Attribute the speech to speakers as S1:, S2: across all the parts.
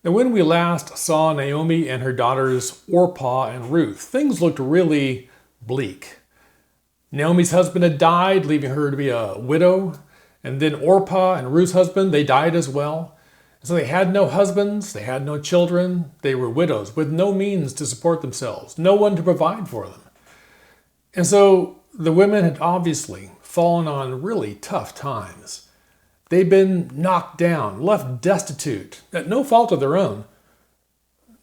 S1: Now, when we last saw Naomi and her daughters Orpah and Ruth, things looked really bleak. Naomi's husband had died, leaving her to be a widow. And then Orpah and Ruth's husband, they died as well. So they had no husbands, they had no children, they were widows with no means to support themselves, no one to provide for them. And so the women had obviously fallen on really tough times. They'd been knocked down, left destitute, at no fault of their own.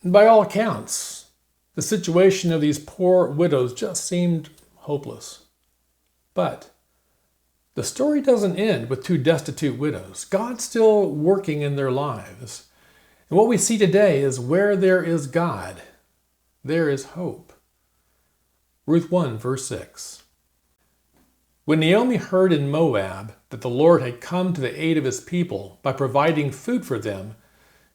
S1: And by all accounts, the situation of these poor widows just seemed hopeless. But the story doesn't end with two destitute widows. God's still working in their lives. And what we see today is where there is God, there is hope. Ruth 1, verse 6. When Naomi heard in Moab that the Lord had come to the aid of his people by providing food for them,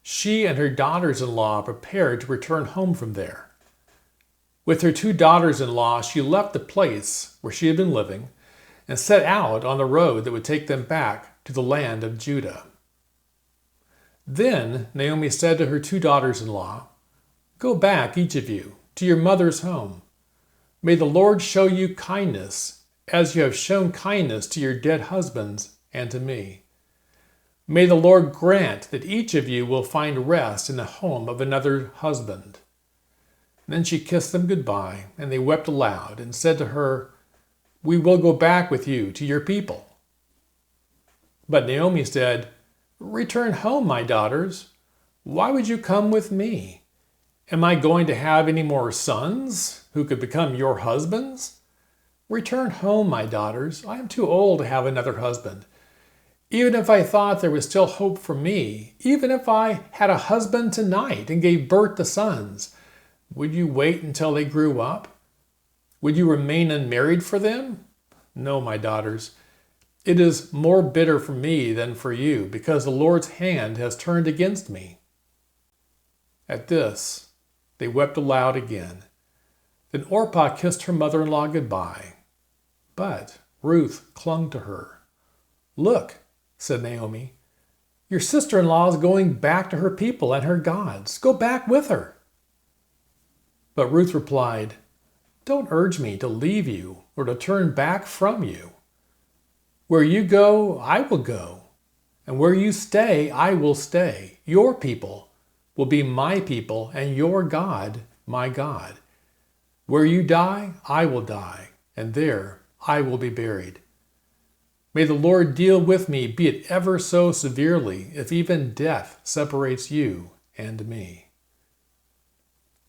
S1: she and her daughters-in-law prepared to return home from there. With her two daughters-in-law, she left the place where she had been living and set out on the road that would take them back to the land of Judah. Then Naomi said to her two daughters-in-law, "Go back, each of you, to your mother's home. May the Lord show you kindness, as you have shown kindness to your dead husbands and to me. May the Lord grant that each of you will find rest in the home of another husband." Then she kissed them goodbye, and they wept aloud and said to her, "We will go back with you to your people." But Naomi said, "Return home, my daughters. Why would you come with me? Am I going to have any more sons who could become your husbands? Return home, my daughters. I am too old to have another husband. Even if I thought there was still hope for me, even if I had a husband tonight and gave birth to sons, would you wait until they grew up? Would you remain unmarried for them? No, my daughters. It is more bitter for me than for you, because the Lord's hand has turned against me." At this, they wept aloud again. Then Orpah kissed her mother-in-law goodbye, but Ruth clung to her. "Look," said Naomi, "your sister-in-law is going back to her people and her gods. Go back with her." But Ruth replied, "Don't urge me to leave you or to turn back from you. Where you go, I will go, and where you stay, I will stay. Your people will be my people, and your God, my God. Where you die, I will die, and there I will be buried. May the Lord deal with me, be it ever so severely, if even death separates you and me."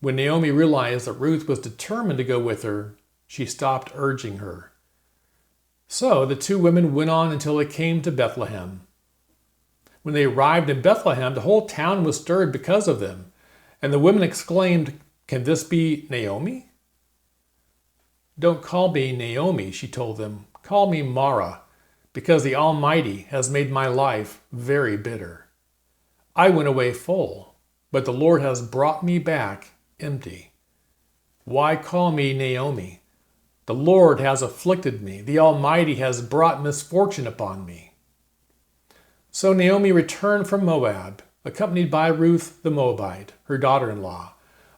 S1: When Naomi realized that Ruth was determined to go with her, she stopped urging her. So the two women went on until they came to Bethlehem. When they arrived in Bethlehem, the whole town was stirred because of them, and the women exclaimed, "Can this be Naomi?" "Don't call me Naomi," she told them. "Call me Mara, because the Almighty has made my life very bitter. I went away full, but the Lord has brought me back empty. Why call me Naomi? The Lord has afflicted me. The Almighty has brought misfortune upon me." So Naomi returned from Moab, accompanied by Ruth the Moabite, her daughter-in-law,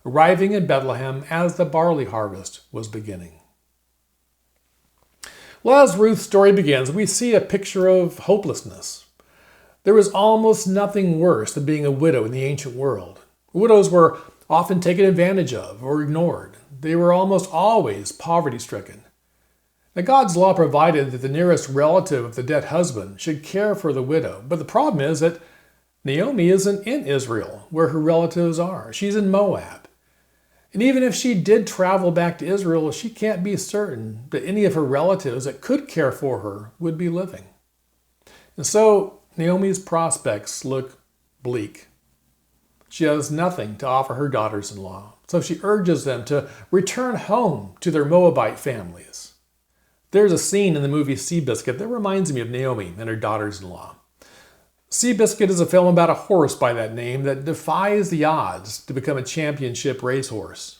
S1: arriving in Bethlehem as the barley harvest was beginning. Well, as Ruth's story begins, we see a picture of hopelessness. There was almost nothing worse than being a widow in the ancient world. Widows were often taken advantage of or ignored. They were almost always poverty-stricken. Now, God's law provided that the nearest relative of the dead husband should care for the widow, but the problem is that Naomi isn't in Israel, where her relatives are. She's in Moab. And even if she did travel back to Israel, she can't be certain that any of her relatives that could care for her would be living. And so Naomi's prospects look bleak. She has nothing to offer her daughters-in-law, so she urges them to return home to their Moabite families. There's a scene in the movie Seabiscuit that reminds me of Naomi and her daughters-in-law. Seabiscuit is a film about a horse by that name that defies the odds to become a championship racehorse.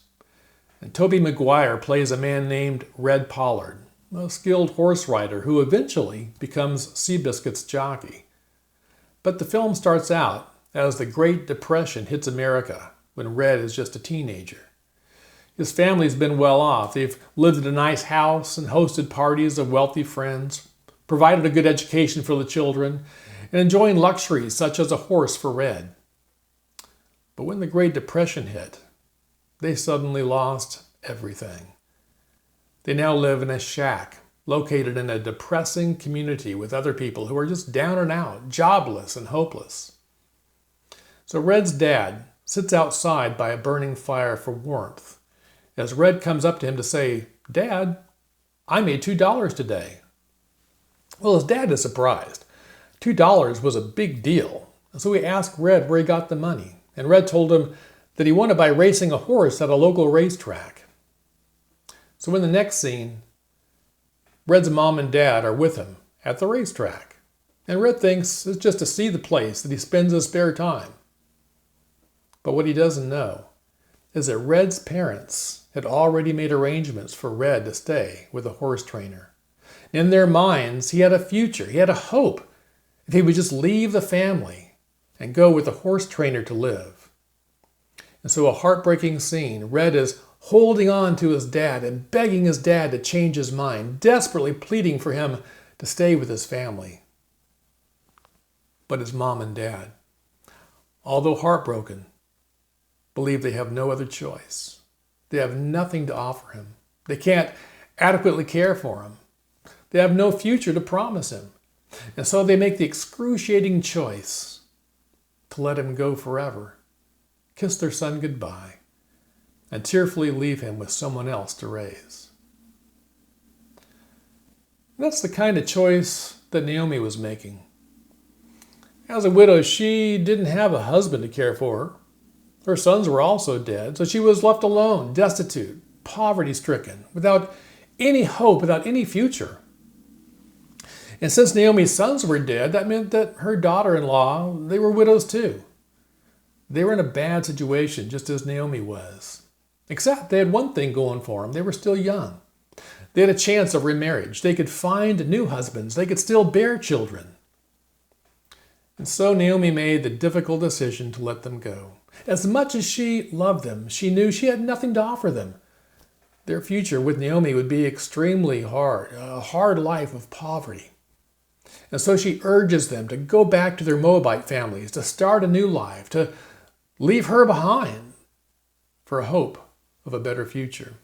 S1: And Tobey Maguire plays a man named Red Pollard, a skilled horse rider who eventually becomes Seabiscuit's jockey. But the film starts out as the Great Depression hits America when Red is just a teenager. His family's been well off. They've lived in a nice house and hosted parties of wealthy friends, provided a good education for the children, and enjoying luxuries such as a horse for Red. But when the Great Depression hit, they suddenly lost everything. They now live in a shack located in a depressing community with other people who are just down and out, jobless and hopeless. So Red's dad sits outside by a burning fire for warmth as Red comes up to him to say, "Dad, I made $2 today." Well, his dad is surprised. $2 was a big deal. So he asked Red where he got the money. And Red told him that he won it by racing a horse at a local racetrack. So in the next scene, Red's mom and dad are with him at the racetrack. And Red thinks it's just to see the place that he spends his spare time. But what he doesn't know is that Red's parents had already made arrangements for Red to stay with a horse trainer. In their minds, he had a future, he had a hope, if he would just leave the family and go with a horse trainer to live. And so a heartbreaking scene, Red is holding on to his dad and begging his dad to change his mind, desperately pleading for him to stay with his family. But his mom and dad, although heartbroken, believe they have no other choice. They have nothing to offer him. They can't adequately care for him. They have no future to promise him. And so they make the excruciating choice to let him go forever, kiss their son goodbye, and tearfully leave him with someone else to raise. That's the kind of choice that Naomi was making. As a widow, she didn't have a husband to care for her. Her sons were also dead, so she was left alone, destitute, poverty-stricken, without any hope, without any future. And since Naomi's sons were dead, that meant that her daughter-in-law, they were widows too. They were in a bad situation, just as Naomi was. Except they had one thing going for them. They were still young. They had a chance of remarriage. They could find new husbands. They could still bear children. And so Naomi made the difficult decision to let them go. As much as she loved them, she knew she had nothing to offer them. Their future with Naomi would be extremely hard, a hard life of poverty. And so she urges them to go back to their Moabite families, to start a new life, to leave her behind for a hope of a better future.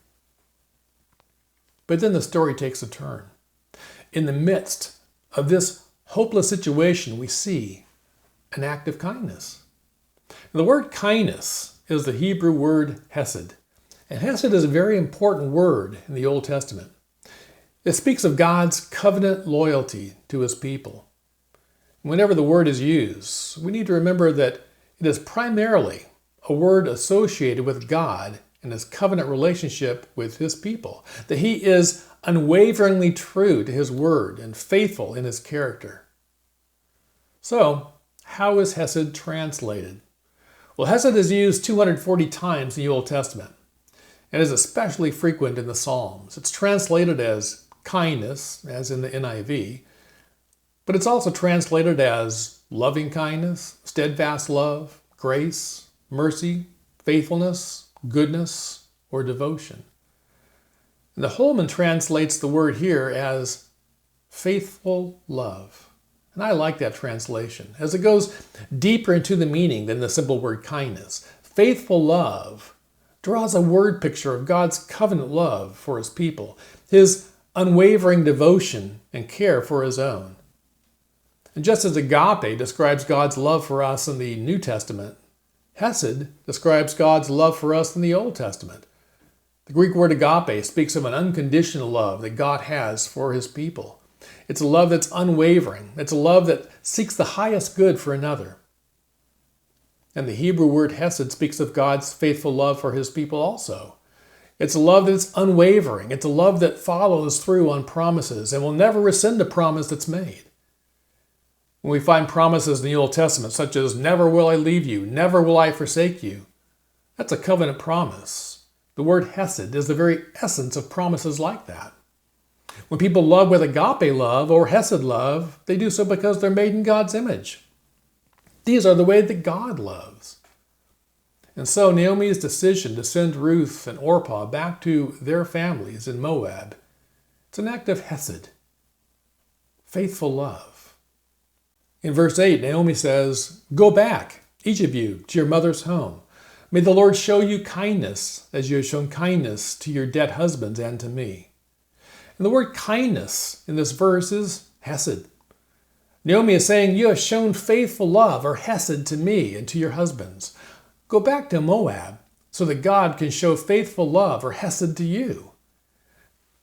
S1: But then the story takes a turn. In the midst of this hopeless situation, we see an act of kindness. The word kindness is the Hebrew word hesed. And hesed is a very important word in the Old Testament. It speaks of God's covenant loyalty to his people. Whenever the word is used, we need to remember that it is primarily a word associated with God and his covenant relationship with his people, that he is unwaveringly true to his word and faithful in his character. So, how is hesed translated? Well, hesed is used 240 times in the Old Testament and is especially frequent in the Psalms. It's translated as kindness, as in the NIV, but it's also translated as loving kindness, steadfast love, grace, mercy, faithfulness, goodness, or devotion. And the Holman translates the word here as faithful love. And I like that translation, as it goes deeper into the meaning than the simple word kindness. Faithful love draws a word picture of God's covenant love for his people, his unwavering devotion and care for his own. And just as agape describes God's love for us in the New Testament, hesed describes God's love for us in the Old Testament. The Greek word agape speaks of an unconditional love that God has for his people. It's a love that's unwavering. It's a love that seeks the highest good for another. And the Hebrew word hesed speaks of God's faithful love for his people also. It's a love that's unwavering. It's a love that follows through on promises and will never rescind a promise that's made. When we find promises in the Old Testament, such as, "Never will I leave you, never will I forsake you," that's a covenant promise. The word hesed is the very essence of promises like that. When people love with agape love or hesed love, they do so because they're made in God's image. These are the way that God loves. And so Naomi's decision to send Ruth and Orpah back to their families in Moab, it's an act of hesed, faithful love. In verse 8, Naomi says, "Go back, each of you, to your mother's home. May the Lord show you kindness as you have shown kindness to your dead husbands and to me." And the word kindness in this verse is hesed. Naomi is saying, you have shown faithful love or hesed to me and to your husbands. Go back to Moab so that God can show faithful love or hesed to you.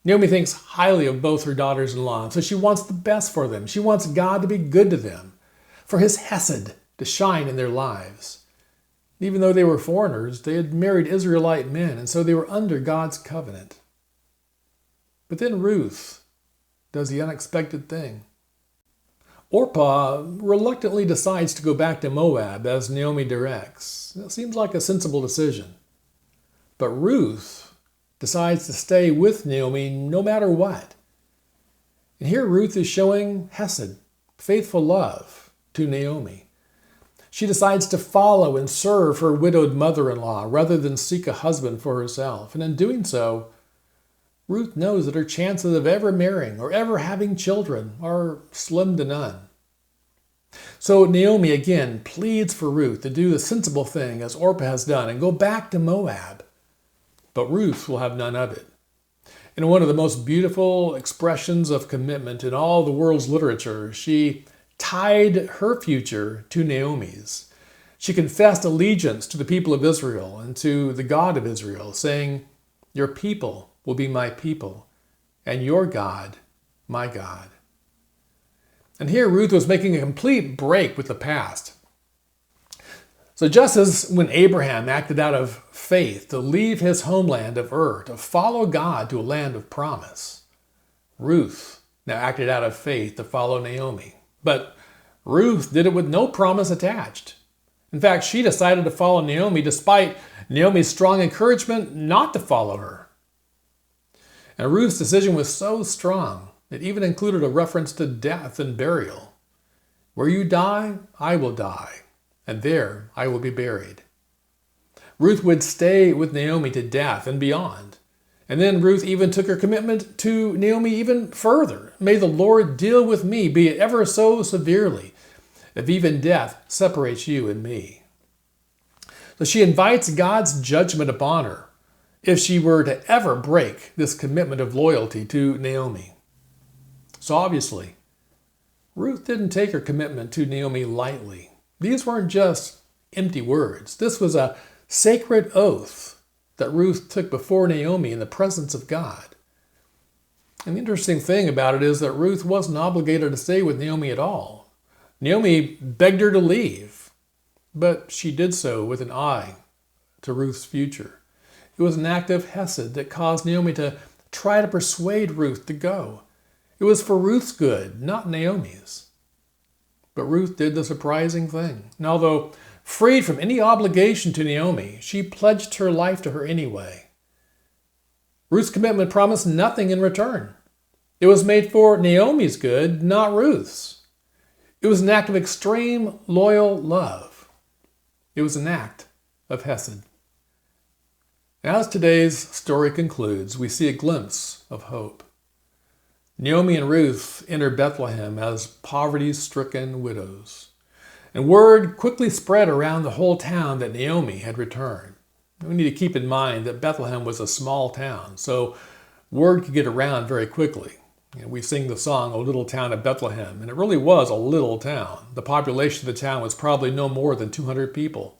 S1: Naomi thinks highly of both her daughters-in-law, so she wants the best for them. She wants God to be good to them, for his hesed to shine in their lives. Even though they were foreigners, they had married Israelite men, and so they were under God's covenant. But then Ruth does the unexpected thing. Orpah reluctantly decides to go back to Moab as Naomi directs. It seems like a sensible decision. But Ruth decides to stay with Naomi no matter what. And here Ruth is showing hesed, faithful love, to Naomi. She decides to follow and serve her widowed mother-in-law rather than seek a husband for herself. And in doing so, Ruth knows that her chances of ever marrying or ever having children are slim to none. So Naomi again pleads for Ruth to do the sensible thing as Orpah has done and go back to Moab. But Ruth will have none of it. In one of the most beautiful expressions of commitment in all the world's literature, she tied her future to Naomi's. She confessed allegiance to the people of Israel and to the God of Israel, saying, "Your people will be my people, and your God, my God." And here Ruth was making a complete break with the past. So just as when Abraham acted out of faith to leave his homeland of Ur to follow God to a land of promise, Ruth now acted out of faith to follow Naomi. But Ruth did it with no promise attached. In fact, she decided to follow Naomi despite Naomi's strong encouragement not to follow her. And Ruth's decision was so strong, it even included a reference to death and burial. Where you die, I will die, and there I will be buried. Ruth would stay with Naomi to death and beyond. And then Ruth even took her commitment to Naomi even further. May the Lord deal with me, be it ever so severely, if even death separates you and me. So she invites God's judgment upon her if she were to ever break this commitment of loyalty to Naomi. So obviously, Ruth didn't take her commitment to Naomi lightly. These weren't just empty words. This was a sacred oath that Ruth took before Naomi in the presence of God. And the interesting thing about it is that Ruth wasn't obligated to stay with Naomi at all. Naomi begged her to leave, but she did so with an eye to Ruth's future. It was an act of hesed that caused Naomi to try to persuade Ruth to go. It was for Ruth's good, not Naomi's. But Ruth did the surprising thing. And although freed from any obligation to Naomi, she pledged her life to her anyway. Ruth's commitment promised nothing in return. It was made for Naomi's good, not Ruth's. It was an act of extreme loyal love. It was an act of hesed. As today's story concludes, we see a glimpse of hope. Naomi and Ruth enter Bethlehem as poverty-stricken widows. And word quickly spread around the whole town that Naomi had returned. We need to keep in mind that Bethlehem was a small town, so word could get around very quickly. We sing the song, "O Little Town of Bethlehem," and it really was a little town. The population of the town was probably no more than 200 people.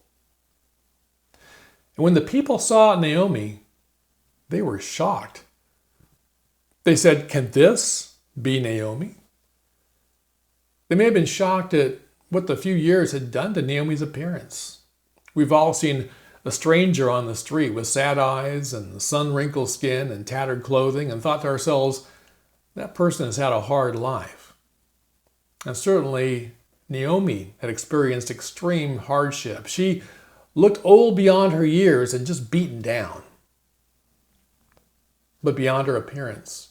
S1: And when the people saw Naomi, they were shocked. They said, "Can this be Naomi?" They may have been shocked at what the few years had done to Naomi's appearance. We've all seen a stranger on the street with sad eyes and sun-wrinkled skin and tattered clothing and thought to ourselves, that person has had a hard life. And certainly, Naomi had experienced extreme hardship. She looked old beyond her years and just beaten down. But beyond her appearance,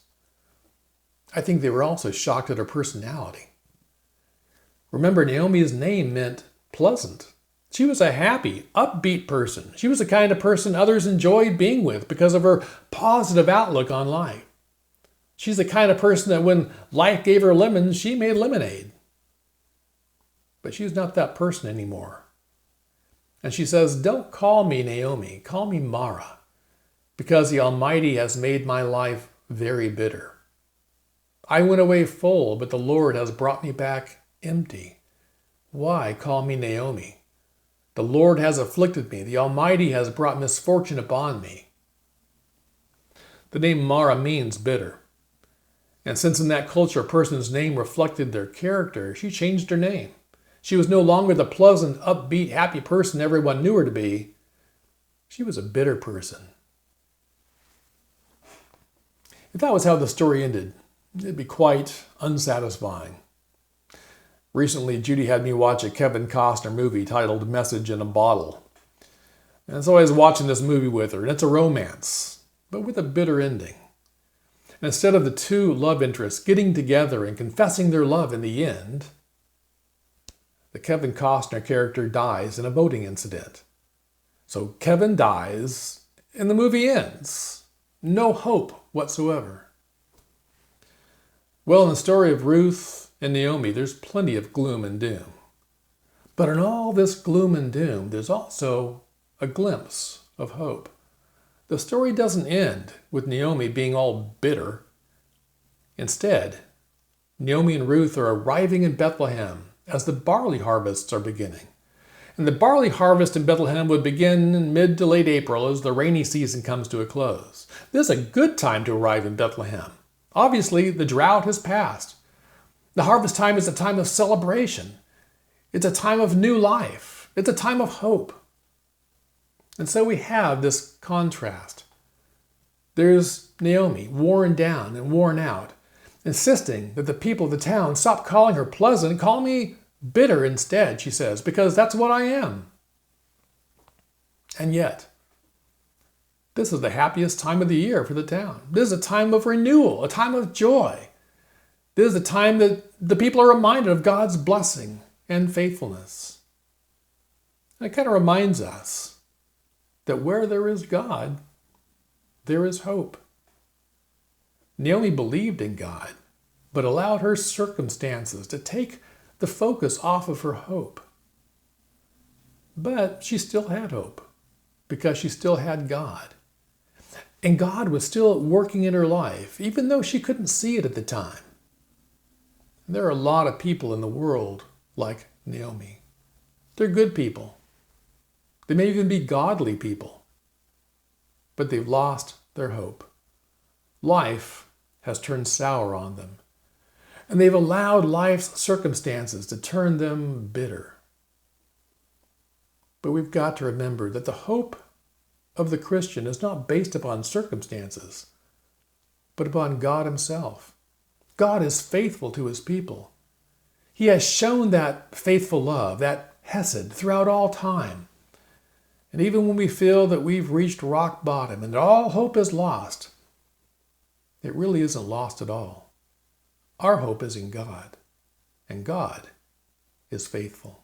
S1: I think they were also shocked at her personality. Remember, Naomi's name meant pleasant. She was a happy, upbeat person. She was the kind of person others enjoyed being with because of her positive outlook on life. She's the kind of person that when life gave her lemons, she made lemonade. But she's not that person anymore. And she says, "Don't call me Naomi, call me Mara, because the Almighty has made my life very bitter. I went away full, but the Lord has brought me back empty. Why call me Naomi? The Lord has afflicted me. The Almighty has brought misfortune upon me." The name Mara means bitter. And since in that culture a person's name reflected their character, she changed her name. She was no longer the pleasant, upbeat, happy person everyone knew her to be. She was a bitter person. If that was how the story ended, it'd be quite unsatisfying. Recently, Judy had me watch a Kevin Costner movie titled Message in a Bottle. And so I was watching this movie with her, and it's a romance, but with a bitter ending. And instead of the two love interests getting together and confessing their love in the end, the Kevin Costner character dies in a boating incident. So Kevin dies, and the movie ends. No hope whatsoever. Well, in the story of Ruth and Naomi, there's plenty of gloom and doom. But in all this gloom and doom, there's also a glimpse of hope. The story doesn't end with Naomi being all bitter. Instead, Naomi and Ruth are arriving in Bethlehem as the barley harvests are beginning. And the barley harvest in Bethlehem would begin in mid to late April as the rainy season comes to a close. This is a good time to arrive in Bethlehem. Obviously, the drought has passed. The harvest time is a time of celebration. It's a time of new life. It's a time of hope. And so we have this contrast. There's Naomi, worn down and worn out, insisting that the people of the town stop calling her pleasant, call me bitter instead, she says, because that's what I am. And yet, this is the happiest time of the year for the town. This is a time of renewal, a time of joy. This is the time that the people are reminded of God's blessing and faithfulness. And it kind of reminds us that where there is God, there is hope. Naomi believed in God, but allowed her circumstances to take the focus off of her hope. But she still had hope because she still had God. And God was still working in her life, even though she couldn't see it at the time. There are a lot of people in the world like Naomi. They're good people. They may even be godly people. But they've lost their hope. Life has turned sour on them. And they've allowed life's circumstances to turn them bitter. But we've got to remember that the hope of the Christian is not based upon circumstances, but upon God Himself. God is faithful to His people. He has shown that faithful love, that hesed, throughout all time. And even when we feel that we've reached rock bottom and that all hope is lost, it really isn't lost at all. Our hope is in God, and God is faithful.